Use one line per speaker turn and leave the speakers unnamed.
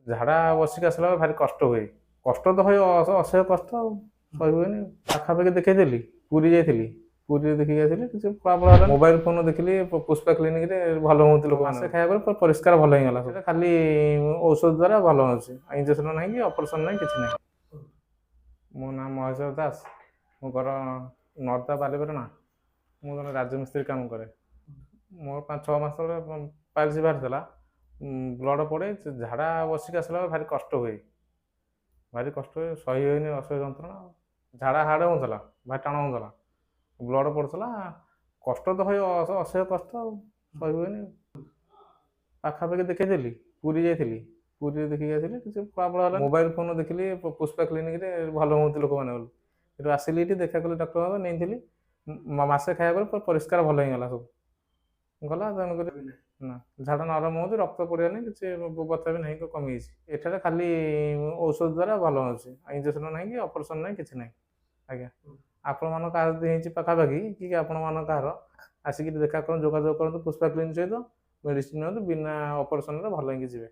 ଝାଡ଼ା ବସିକି ଆସିଲା ବେଳେ ଭାରି କଷ୍ଟ ହୁଏ। କଷ୍ଟ ତ ହୁଏ, ଅସହ୍ୟ କଷ୍ଟ ଆଉ ସହି ହୁଏନି। ପାଖାପାଖି ଦେଖେଇଥିଲି, ପୁରୀ ଯାଇଥିଲି। ପୁରୀରେ ଦେଖିକି ଆସିଲି, କିଛି ଫଳାଫଳ ହେଲା। ମୋବାଇଲ ଫୋନ ଦେଖିଲି ପୁଷ୍ପା କ୍ଲିନିକରେ ଭଲ ହୁଅନ୍ତି ଲୋକମାନେ। ମାସେ ଖାଇବା ପରେ ପରିଷ୍କାର ଭଲ ହେଇଗଲା। ସେଟା ଖାଲି ଔଷଧ ଦ୍ୱାରା ଭଲ ହେଉଛି, ଇଞ୍ଜେକ୍ସନ ନାହିଁ କି ଅପରେସନ ନାହିଁ, କିଛି ନାହିଁ। ମୋ ନାଁ ମହେଶ୍ୱର ଦାସ। ମୋ ଘର ନର୍ଦା ବାଲିପାଟଣା। ମୁଁ ଜଣେ ରାଜମିସ୍ତ୍ରୀ କାମ କରେ। ମୋର 5-6 ମାସ ତଳେ ପାଇଲ୍ସ ବାହାରିଥିଲା, ବ୍ଲଡ଼ ପଡ଼େ। ଝାଡ଼ା ବସିକି ଆସିଲା ବେଳେ ଭାରି କଷ୍ଟ ହୁଏ। ଭାରି କଷ୍ଟ ହୁଏ, ସହି ହୁଏନି, ଅସହ୍ୟ ଯନ୍ତ୍ରଣା। ଝାଡ଼ା ହାଡ଼ ହେଉଥିଲା, ଭାରି ଟାଣ ହେଉଥିଲା, ବ୍ଲଡ଼ ପଡ଼ୁଥିଲା। କଷ୍ଟ ତ ହୁଏ, ଅସହ୍ୟ କଷ୍ଟ ଆଉ ସହି ହୁଏନି। ପାଖାପାଖି ଦେଖେଇଥିଲି, ପୁରୀ ଯାଇଥିଲି। ପୁରୀରେ ଦେଖିକି ଆସିଲି, କିଛି ଫଳାଫଳ ହେଲା। ମୋବାଇଲ ଫୋନ ଦେଖିଲି ପୁଷ୍ପା କ୍ଲିନିକରେ ଭଲ ହୁଅନ୍ତି ଲୋକମାନେ ବୋଲି। ସେଠୁ ଆସିଲି, ଏଠି ଦେଖା କଲି ଡକ୍ଟରଙ୍କ ନେଇଥିଲି। ମାସେ ଖାଇବା ପରେ ପରିଷ୍କାର ଭଲ ହେଇଗଲା ସବୁ। ଗଲା, ତେଣୁକରି ନା ଝାଡ଼ା ନରମ ହେଉଛି, ରକ୍ତ ପଡ଼ିବା ନାହିଁ, କିଛି ବଥା ବି ନାହିଁ, କମିଯାଇଛି। ଏଠାରେ ଖାଲି ଔଷଧ ଦ୍ୱାରା ଭଲ ହେଉଛି, ଇଞ୍ଜେକ୍ସନ ନାହିଁ କି ଅପରେସନ ନାହିଁ, କିଛି ନାହିଁ। ଆଜ୍ଞା, ଆପଣମାନଙ୍କ କାହାର ଯଦି ହେଇଛି ପାଖାପାଖି କି ଆପଣମାନଙ୍କ କାହାର, ଆସିକି ଦେଖା କରନ୍ତୁ, ଯୋଗାଯୋଗ କରନ୍ତୁ ପୁଷ୍ପା କ୍ଲିନିକ ସହିତ। ମେଡ଼ିସିନ ନିଅନ୍ତୁ, ବିନା ଅପରେସନରେ ଭଲ ହେଇକି ଯିବେ।